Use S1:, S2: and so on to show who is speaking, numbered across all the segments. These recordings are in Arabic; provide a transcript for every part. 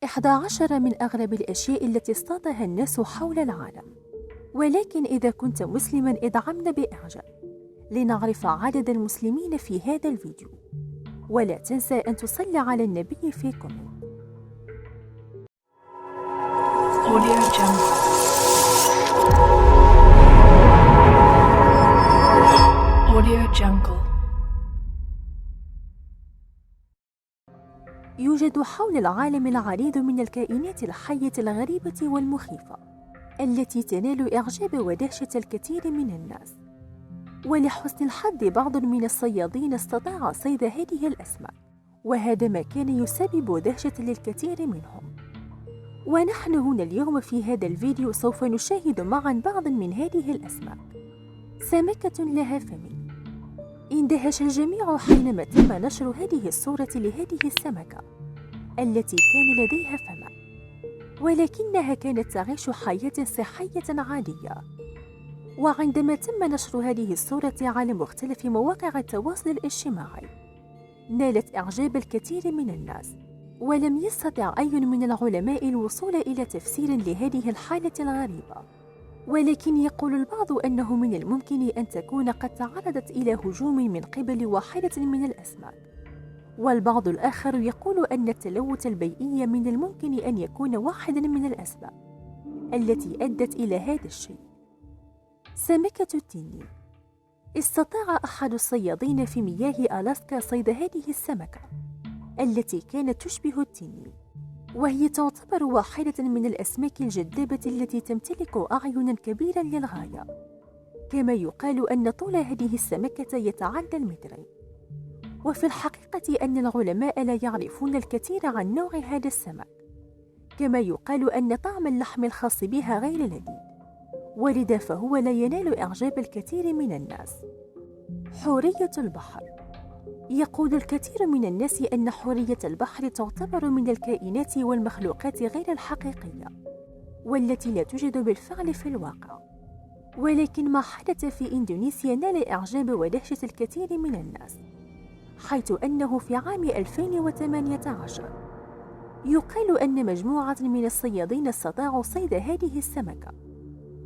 S1: 11 من أغرب الأشياء التي اصطادها الناس حول العالم. ولكن إذا كنت مسلماً ادعمنا بإعجاب لنعرف عدد المسلمين في هذا الفيديو، ولا تنسى أن تصلي على النبي في كومنت. يوجد حول العالم العديد من الكائنات الحية الغريبة والمخيفة التي تنال إعجاب ودهشة الكثير من الناس. ولحسن الحظ بعض من الصيادين استطاع صيد هذه الأسماك، وهذا ما كان يسبب دهشة للكثير منهم. ونحن هنا اليوم في هذا الفيديو سوف نشاهد معا بعض من هذه الأسماك. سمكة لها فم. اندهش الجميع حينما تم نشر هذه الصورة لهذه السمكة التي كان لديها فم، ولكنها كانت تعيش حياة صحية عادية. وعندما تم نشر هذه الصورة على مختلف مواقع التواصل الاجتماعي نالت إعجاب الكثير من الناس، ولم يستطع أي من العلماء الوصول إلى تفسير لهذه الحالة الغريبة. ولكن يقول البعض أنه من الممكن أن تكون قد تعرضت إلى هجوم من قبل واحدة من الأسماك، والبعض الآخر يقول أن التلوث البيئي من الممكن أن يكون واحدا من الأسباب التي أدت إلى هذا الشيء. سمكة التنين. استطاع أحد الصيادين في مياه ألاسكا صيد هذه السمكة التي كانت تشبه التنين، وهي تعتبر واحدة من الأسماك الجذابة التي تمتلك أعينا كبيرة للغاية. كما يقال أن طول هذه السمكة يتعدى المترين. وفي الحقيقة أن العلماء لا يعرفون الكثير عن نوع هذا السمك. كما يقال أن طعم اللحم الخاص بها غير لذيذ، ولذا فهو لا ينال إعجاب الكثير من الناس. حورية البحر. يقول الكثير من الناس أن حورية البحر تعتبر من الكائنات والمخلوقات غير الحقيقية، والتي لا توجد بالفعل في الواقع. ولكن ما حدث في إندونيسيا نال إعجاب ودهشة الكثير من الناس، حيث أنه في عام 2018 يقال أن مجموعة من الصيادين استطاعوا صيد هذه السمكة،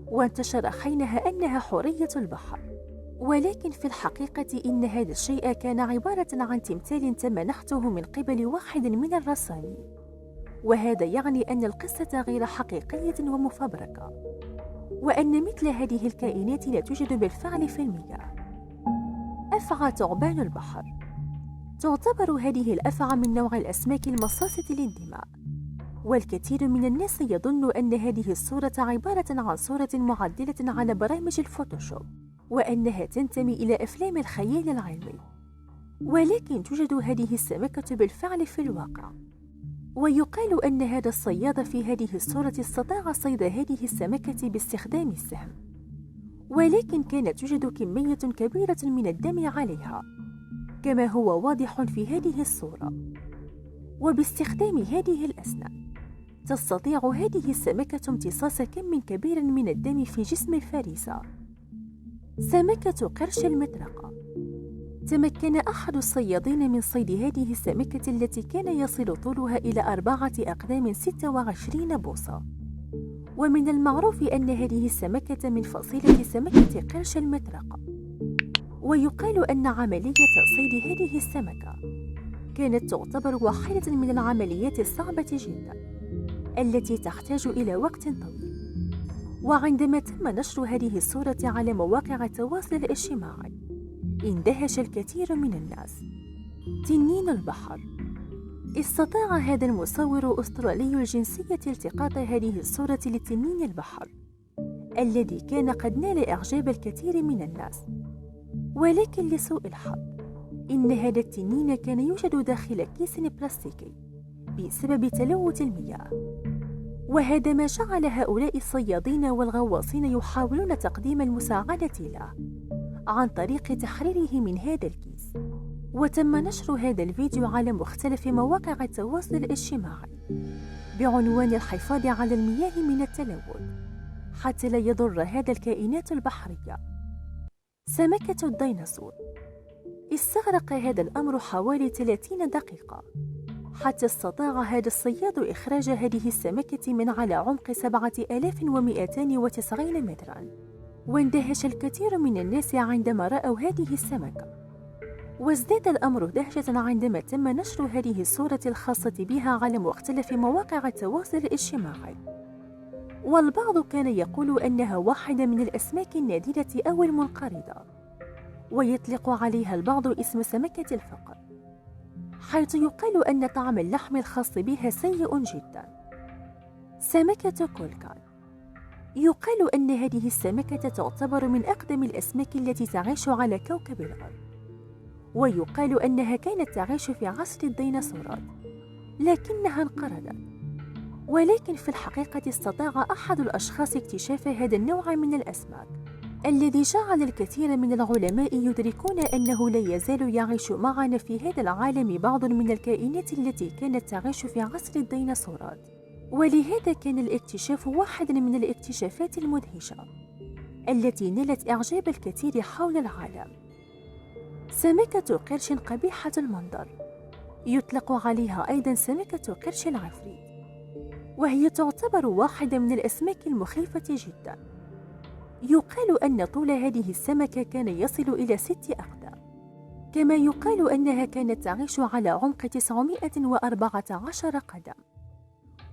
S1: وانتشر حينها أنها حورية البحر. ولكن في الحقيقة إن هذا الشيء كان عبارة عن تمثال تم نحته من قبل واحد من الرسامين، وهذا يعني أن القصة غير حقيقية ومفبركة، وأن مثل هذه الكائنات لا توجد بالفعل في المياه. أفعى ثعبان البحر. تعتبر هذه الأفعى من نوع الأسماك المصاصة للدماء، والكثير من الناس يظن أن هذه الصورة عبارة عن صورة معدلة على برامج الفوتوشوب، وأنها تنتمي إلى أفلام الخيال العلمي. ولكن توجد هذه السمكة بالفعل في الواقع. ويقال أن هذا الصياد في هذه الصورة استطاع صيد هذه السمكة باستخدام السهم، ولكن كانت توجد كمية كبيرة من الدم عليها كما هو واضح في هذه الصورة. وباستخدام هذه الأسنان تستطيع هذه السمكة امتصاص كم كبير من الدم في جسم الفريسة. سمكة قرش المطرقة. تمكن أحد الصيادين من صيد هذه السمكة التي كان يصل طولها إلى 4 أقدام 26 بوصة. ومن المعروف أن هذه السمكة من فصيلة سمكة قرش المطرقة. ويقال أن عملية صيد هذه السمكة كانت تعتبر واحدة من العمليات الصعبة جدا التي تحتاج إلى وقت طويل. وعندما تم نشر هذه الصورة على مواقع التواصل الاجتماعي اندهش الكثير من الناس. تنين البحر. استطاع هذا المصور أسترالي الجنسية التقاط هذه الصورة لتنين البحر الذي كان قد نال إعجاب الكثير من الناس. ولكن لسوء الحظ إن هذا التنين كان يوجد داخل كيس بلاستيكي بسبب تلوث المياه، وهذا ما جعل هؤلاء الصيادين والغواصين يحاولون تقديم المساعدة له عن طريق تحريره من هذا الكيس. وتم نشر هذا الفيديو على مختلف مواقع التواصل الاجتماعي بعنوان الحفاظ على المياه من التلوث حتى لا يضر هذا الكائنات البحرية. سمكة الديناصور. استغرق هذا الأمر حوالي 30 دقيقة حتى استطاع هذا الصياد إخراج هذه السمكة من على عمق 7290 متراً. واندهش الكثير من الناس عندما رأوا هذه السمكة، وازداد الأمر دهشة عندما تم نشر هذه الصورة الخاصة بها على مختلف مواقع التواصل الاجتماعي. والبعض كان يقول أنها واحدة من الأسماك النادرة أو المنقرضة، ويطلق عليها البعض اسم سمكة الفقر، حيث يقال أن طعم اللحم الخاص بها سيء جدا. سمكة كولكان، يقال أن هذه السمكة تعتبر من أقدم الأسماك التي تعيش على كوكب الأرض، ويقال أنها كانت تعيش في عصر الديناصورات لكنها انقرضت. ولكن في الحقيقة استطاع أحد الأشخاص اكتشاف هذا النوع من الأسماك، الذي جعل الكثير من العلماء يدركون أنه لا يزال يعيش معنا في هذا العالم بعض من الكائنات التي كانت تعيش في عصر الديناصورات. ولهذا كان الاكتشاف واحداً من الاكتشافات المدهشة التي نالت إعجاب الكثير حول العالم. سمكة قرش قبيحة المنظر، يطلق عليها أيضاً سمكة قرش العفريت، وهي تعتبر واحدة من الأسماك المخيفة جداً. يقال أن طول هذه السمكة كان يصل إلى 6 أقدام، كما يقال أنها كانت تعيش على عمق 914 قدم.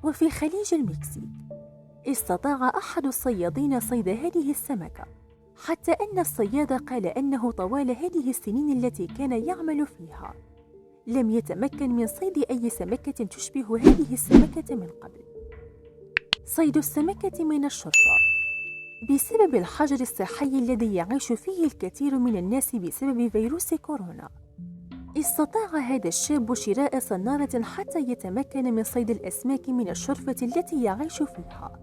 S1: وفي خليج المكسيك استطاع أحد الصيادين صيد هذه السمكة، حتى أن الصياد قال أنه طوال هذه السنين التي كان يعمل فيها لم يتمكن من صيد أي سمكة تشبه هذه السمكة من قبل. صيد السمكة من الشرفة. بسبب الحجر الصحي الذي يعيش فيه الكثير من الناس بسبب فيروس كورونا، استطاع هذا الشاب شراء صنارة حتى يتمكن من صيد الأسماك من الشرفة التي يعيش فيها.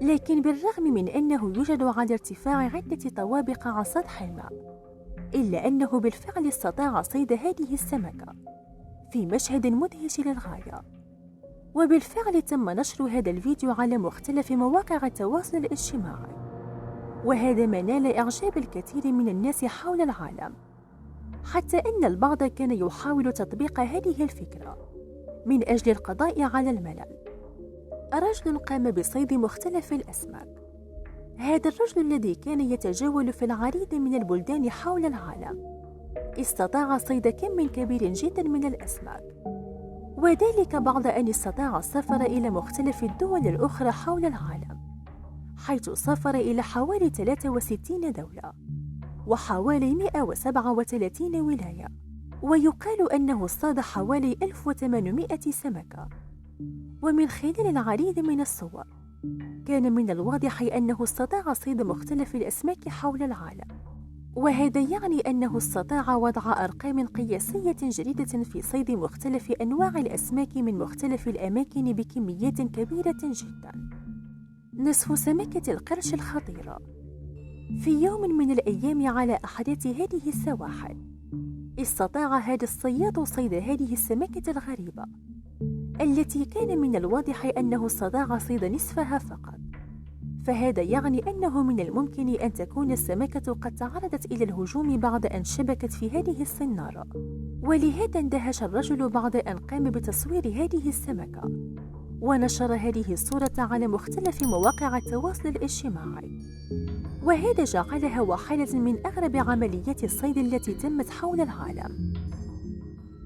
S1: لكن بالرغم من أنه يوجد على ارتفاع عدة طوابق عن سطح الماء، إلا أنه بالفعل استطاع صيد هذه السمكة في مشهد مدهش للغاية. وبالفعل تم نشر هذا الفيديو على مختلف مواقع التواصل الاجتماعي، وهذا ما نال إعجاب الكثير من الناس حول العالم، حتى أن البعض كان يحاول تطبيق هذه الفكرة من أجل القضاء على الملل. رجل قام بصيد مختلف الأسماك. هذا الرجل الذي كان يتجول في العديد من البلدان حول العالم استطاع صيد كم كبير جدا من الأسماك، وذلك بعد أن استطاع السفر إلى مختلف الدول الأخرى حول العالم، حيث سافر إلى حوالي 63 دولة وحوالي 137 ولاية. ويقال أنه اصطاد حوالي 1800 سمكة. ومن خلال العديد من الصور كان من الواضح أنه استطاع صيد مختلف الأسماك حول العالم، وهذا يعني أنه استطاع وضع أرقام قياسية جديدة في صيد مختلف أنواع الأسماك من مختلف الأماكن بكميات كبيرة جدا. نصف سمكة القرش الخطيرة. في يوم من الأيام على أحداث هذه السواحل استطاع هذا الصياد صيد هذه السمكة الغريبة، التي كان من الواضح أنه استطاع صيد نصفها فقط. فهذا يعني أنه من الممكن أن تكون السمكة قد تعرضت إلى الهجوم بعد أن شبكت في هذه الصنارة. ولهذا اندهش الرجل بعد أن قام بتصوير هذه السمكة ونشر هذه الصورة على مختلف مواقع التواصل الاجتماعي، وهذا جعلها واحدة من أغرب عمليات الصيد التي تمت حول العالم.